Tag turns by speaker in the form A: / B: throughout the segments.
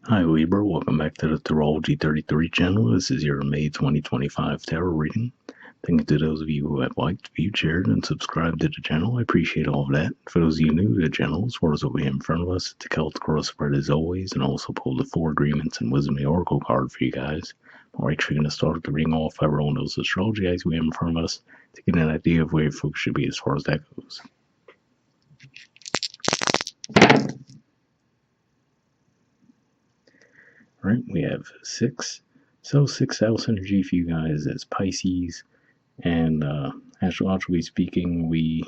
A: Hi Libra, welcome back to the Astrology 33 channel. This is your May 2025 tarot reading. Thank you to those of you who have liked, viewed, shared, and subscribed to the channel. I appreciate all of that. For those of you new to the channel, as far as what we have in front of us, the Celtic cross spread as always, and also pulled the 4 agreements and wisdom of the oracle card for you guys. We're actually going to start with the reading all 5 of those astrology guys we have in front of us to get an idea of where folks should be as far as that goes. All right, we have 6. So 6th house energy for you guys as Pisces. And astrologically speaking, we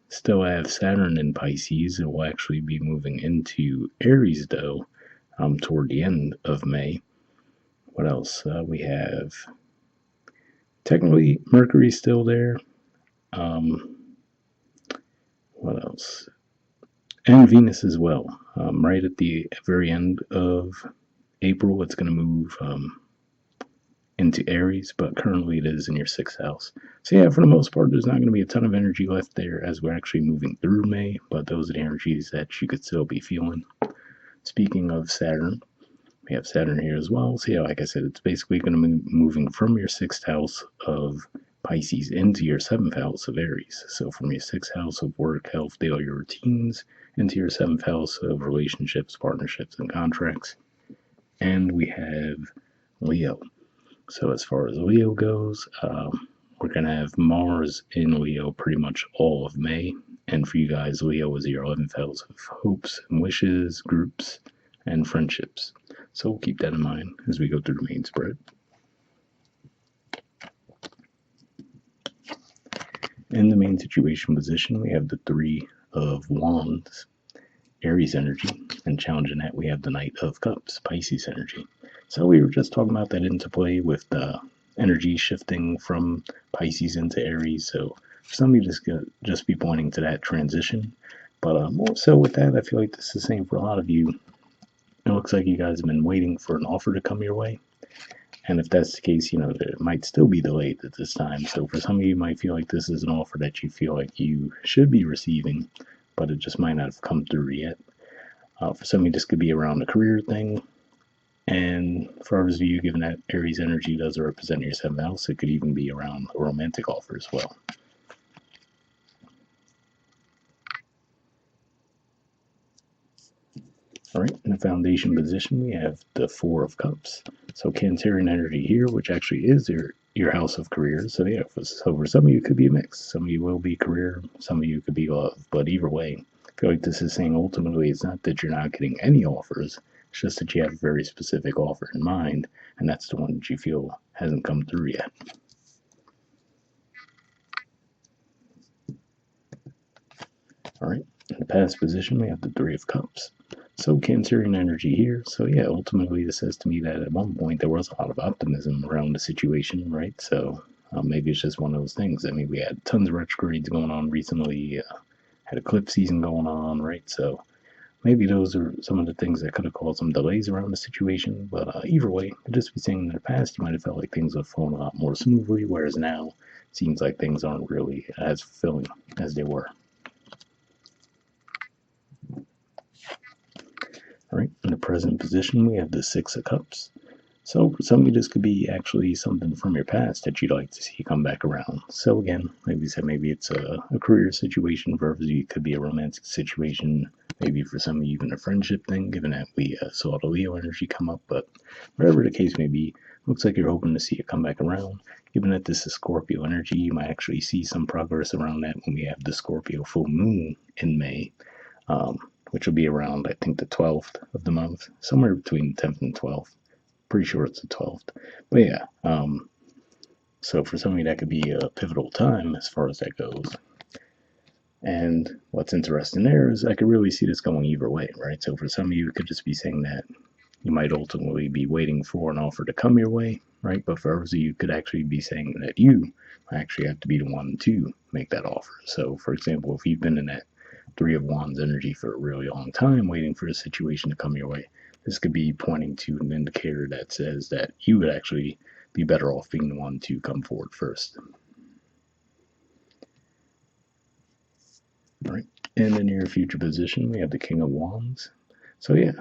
A: still have Saturn in Pisces. It will actually be moving into Aries, though, toward the end of May. What else? We have technically Mercury still there. What else? And Venus as well. Right at the very end of April, it's going to move into Aries, but currently it is in your 6th house. So yeah, for the most part, there's not going to be a ton of energy left there as we're actually moving through May, but those are the energies that you could still be feeling. Speaking of Saturn, we have Saturn here as well. So yeah, like I said, it's basically going to be moving from your 6th house of Pisces into your 7th house of Aries. So from your 6th house of work, health, daily routines, into your 7th house of relationships, partnerships, and contracts. And we have Leo. So as far as Leo goes, we're going to have Mars in Leo pretty much all of May. And for you guys, Leo is your 11th house of hopes and wishes, groups, and friendships. So we'll keep that in mind as we go through the main spread. In the main situation position, we have the 3 of Wands, Aries energy, and challenging that, we have the Knight of Cups, Pisces energy. So we were just talking about that interplay with the energy shifting from Pisces into Aries. So some of you just be pointing to that transition. But more so with that, I feel like this is the same for a lot of you. It looks like you guys have been waiting for an offer to come your way. And if that's the case, it might still be delayed at this time. So for some of you, might feel like this is an offer that you feel like you should be receiving, but it just might not have come through yet. For some of you, this could be around the career thing. And for others of you, given that Aries energy does represent your 7th house, it could even be around a romantic offer as well. All right, in the foundation position, we have the 4 of Cups. So Cancerian energy here, which actually is your house of career. So yeah, for some of you, it could be a mix. Some of you will be career, some of you could be love. But either way, I feel like this is saying ultimately it's not that you're not getting any offers. It's just that you have a very specific offer in mind, and that's the one that you feel hasn't come through yet. All right, in the past position, we have the 3 of Cups. So Cancerian energy here. So yeah, ultimately this says to me that at one point there was a lot of optimism around the situation, right? So maybe it's just one of those things. I mean, we had tons of retrogrades going on recently, had eclipse season going on, right? So maybe those are some of the things that could have caused some delays around the situation. But either way, I'd just be saying in the past, you might have felt like things have flown a lot more smoothly, whereas now it seems like things aren't really as fulfilling as they were. All right, in the present position, we have the 6 of Cups. So for some of you, this could be actually something from your past that you'd like to see come back around. So again, like we said, maybe it's a career situation. For others, it could be a romantic situation. Maybe for some of you, even a friendship thing, given that we saw the Leo energy come up. But whatever the case may be, looks like you're hoping to see it come back around. Given that this is Scorpio energy, you might actually see some progress around that when we have the Scorpio full moon in May. Which will be around, I think, the 12th of the month, somewhere between the 10th and 12th. Pretty sure it's the 12th. But yeah, so for some of you, that could be a pivotal time as far as that goes. And what's interesting there is I could really see this going either way, right? So for some of you, it could just be saying that you might ultimately be waiting for an offer to come your way, right? But for others of you, could actually be saying that you actually have to be the one to make that offer. So for example, if you've been in that 3 of Wands energy for a really long time, waiting for a situation to come your way, this could be pointing to an indicator that says that you would actually be better off being the one to come forward first. All right. In the near future position, we have the King of Wands. So yeah,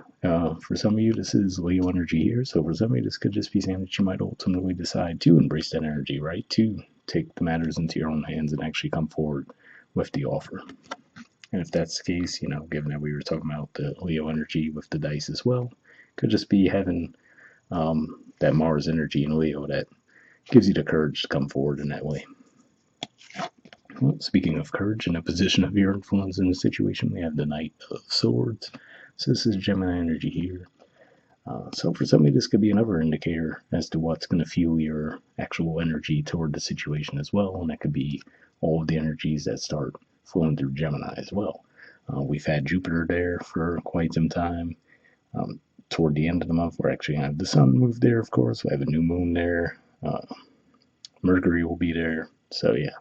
A: for some of you, this is Leo energy here. So for some of you, this could just be saying that you might ultimately decide to embrace that energy, right? To take the matters into your own hands and actually come forward with the offer. And if that's the case, given that we were talking about the Leo energy with the dice as well, could just be having that Mars energy in Leo that gives you the courage to come forward in that way. Well, speaking of courage and a position of your influence in the situation, we have the Knight of Swords. So this is Gemini energy here. So for somebody, this could be another indicator as to what's going to fuel your actual energy toward the situation as well, and that could be all of the energies that start flowing through Gemini as well. We've had Jupiter there for quite some time. Toward the end of the month, we're actually going to have the Sun move there, of course. We have a new moon there. Mercury will be there. So yeah,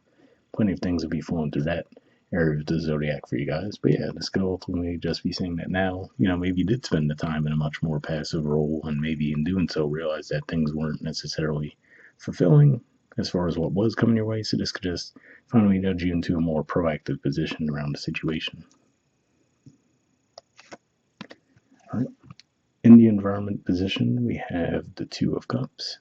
A: plenty of things will be flowing through that area of the zodiac for you guys. But yeah, this could ultimately just be saying that now, maybe you did spend the time in a much more passive role, and maybe in doing so realize that things weren't necessarily fulfilling as far as what was coming your way. So this could just finally nudge you into a more proactive position around the situation. All right. In the environment position, we have the Two of Cups.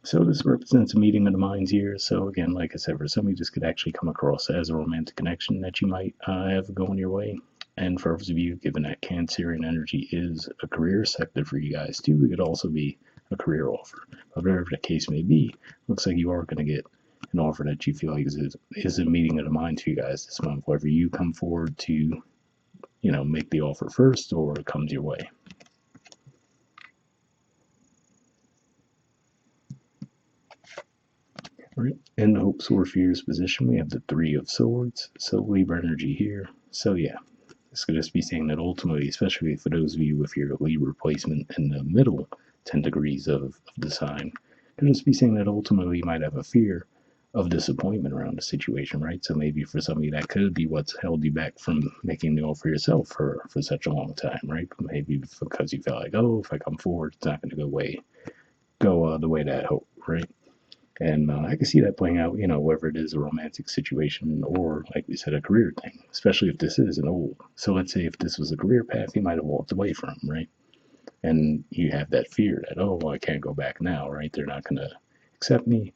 A: So this represents a meeting of the minds here. So again, like I said, for some of you, this could actually come across as a romantic connection that you might have going your way. And for others of you, given that Cancerian energy is a career sector for you guys too, it could also be a career offer. But whatever the case may be, looks like you are going to get an offer that you feel like is a meeting of the minds for you guys this month, whether you come forward to, make the offer first or it comes your way. Right. In the hopes or fears position, we have the Three of Swords. So Libra energy here. So yeah, this could just be saying that ultimately, especially for those of you with your Libra placement in the middle 10 degrees of the sign, could just be saying that ultimately you might have a fear of disappointment around the situation, right? So maybe for some of you, that could be what's held you back from making the offer yourself for such a long time, right? Maybe because you felt like, oh, if I come forward, it's not going to go the way that I hope, right? And I can see that playing out, whether it is a romantic situation or, like we said, a career thing, especially if this is an old. So let's say if this was a career path you might have walked away from, right? And you have that fear that, oh, well, I can't go back now, right? They're not going to accept me.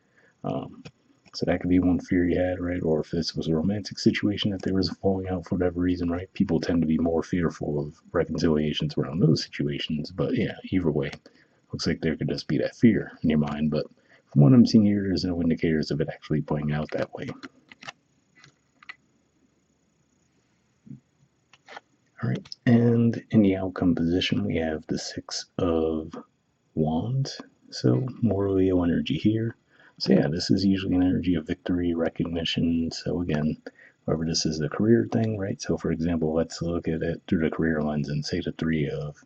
A: So that could be one fear you had, right? Or if this was a romantic situation, that there was a falling out for whatever reason, right? People tend to be more fearful of reconciliations around those situations. But yeah, either way, looks like there could just be that fear in your mind. But from what I'm seeing here, there's no indicators of it actually playing out that way. All right, and in the outcome position, we have the Six of Wands. So more Leo energy here. So yeah, this is usually an energy of victory, recognition. So again, whether this is the career thing, right? So for example, let's look at it through the career lens and say the Three of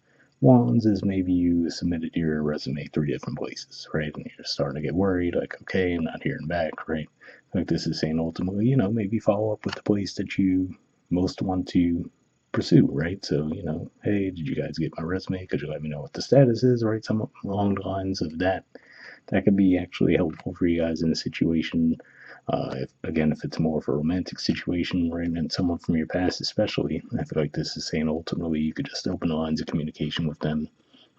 A: Wands is maybe you submitted your resume 3 different places, right? And you're starting to get worried, like, okay, I'm not hearing back, right? Like this is saying ultimately, maybe follow up with the place that you most want to pursue, right? So, hey, did you guys get my resume? Could you let me know what the status is, right? Some along the lines of that. That could be actually helpful for you guys in a situation. If it's more of a romantic situation, right, and someone from your past, especially, I feel like this is saying ultimately you could just open the lines of communication with them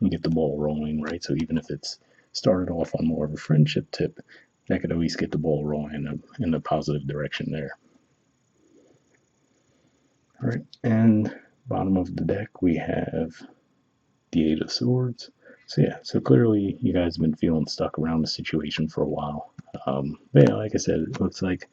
A: and get the ball rolling, right? So even if it's started off on more of a friendship tip, that could at least get the ball rolling in a positive direction there. All right, and bottom of the deck we have the Eight of Swords. So yeah, so clearly you guys have been feeling stuck around the situation for a while. But yeah, like I said, it looks like,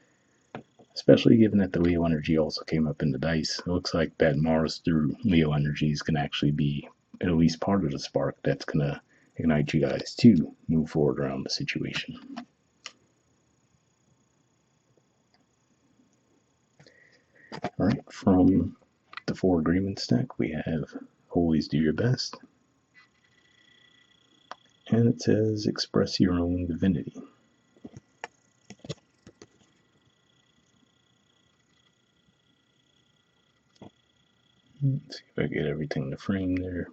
A: especially given that the Leo energy also came up in the dice, it looks like that Mars through Leo energies can actually be at least part of the spark that's going to ignite you guys to move forward around the situation. All right, from the Four Agreements deck, we have Always Do Your Best. And it says express your own divinity. Let's see if I get everything to frame there.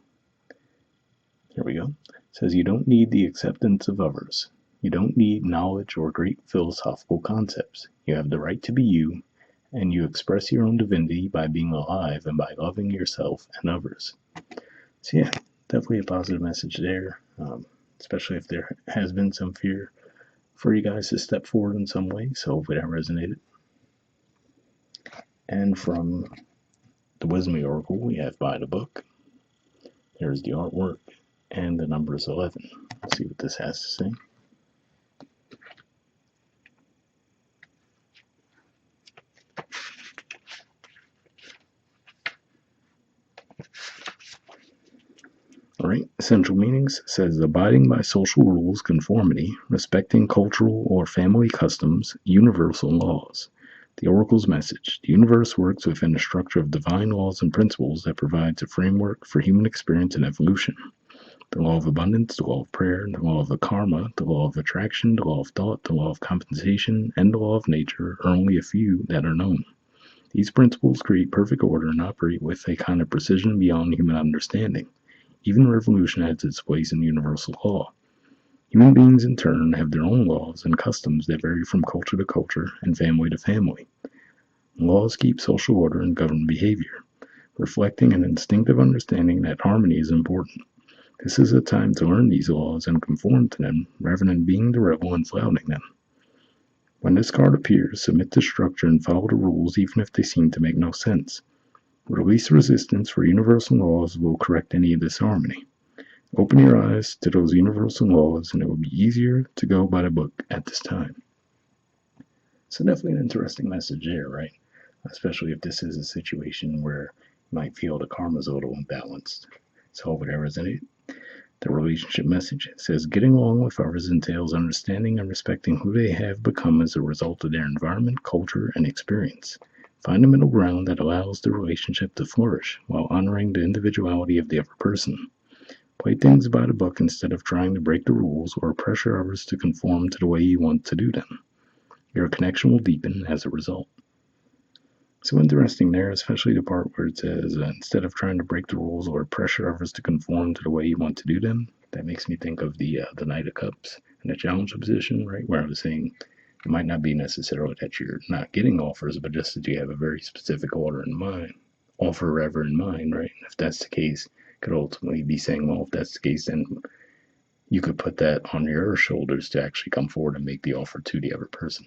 A: There we go. It says you don't need the acceptance of others. You don't need knowledge or great philosophical concepts. You have the right to be you, and you express your own divinity by being alive and by loving yourself and others. So yeah, definitely a positive message there, especially if there has been some fear for you guys to step forward in some way. So hopefully that resonated. And from the Wisdom Oracle, we have Buy the Book. There's the artwork, and the number is 11. Let's see what this has to say. Alright, essential meanings says abiding by social rules, conformity, respecting cultural or family customs, universal laws. The Oracle's message: the universe works within a structure of divine laws and principles that provides a framework for human experience and evolution. The law of abundance, the law of prayer, the law of karma, the law of attraction, the law of thought, the law of compensation, and the law of nature are only a few that are known. These principles create perfect order and operate with a kind of precision beyond human understanding. Even revolution has its place in universal law. Human beings, in turn, have their own laws and customs that vary from culture to culture and family to family. Laws keep social order and govern behavior, reflecting an instinctive understanding that harmony is important. This is a time to learn these laws and conform to them rather than being the rebel and flouting them. When this card appears, submit to structure and follow the rules even if they seem to make no sense. Release resistance, for universal laws will correct any disharmony. Open your eyes to those universal laws, and it will be easier to go by the book at this time. So definitely an interesting message there, right? Especially if this is a situation where you might feel the karma's a little imbalanced. So hopefully that resonates. The relationship message says getting along with others entails understanding and respecting who they have become as a result of their environment, culture, and experience. Find a middle ground that allows the relationship to flourish while honoring the individuality of the other person. Play things by the book instead of trying to break the rules or pressure others to conform to the way you want to do them. Your connection will deepen as a result. So interesting there, especially the part where it says instead of trying to break the rules or pressure others to conform to the way you want to do them. That makes me think of the Knight of Cups and the challenge position, right? Where I was saying it might not be necessarily that you're not getting offers, but just that you have a very specific offer in mind, right? And if that's the case, could ultimately be saying, well, if that's the case, then you could put that on your shoulders to actually come forward and make the offer to the other person.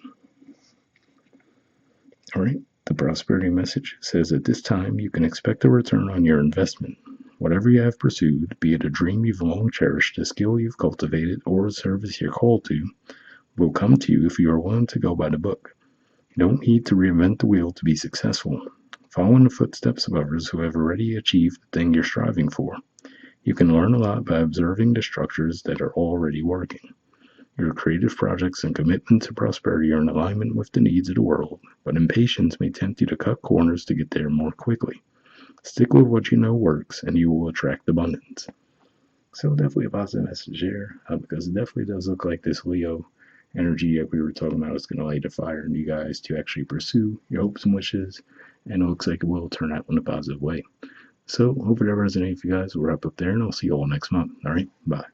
A: All right. The prosperity message says at this time you can expect a return on your investment. Whatever you have pursued, be it a dream you've long cherished, a skill you've cultivated, or a service you're called to, will come to you if you are willing to go by the book. You don't need to reinvent the wheel to be successful. Follow in the footsteps of others who have already achieved the thing you're striving for. You can learn a lot by observing the structures that are already working. Your creative projects and commitment to prosperity are in alignment with the needs of the world, but impatience may tempt you to cut corners to get there more quickly. Stick with what you know works, and you will attract abundance. So definitely a positive message here, because it definitely does look like this Leo energy that we were talking about is going to light a fire in you guys to actually pursue your hopes and wishes, and it looks like it will turn out in a positive way. So, hope it resonates for you guys. We'll wrap up there, and I'll see you all next month. All right, bye.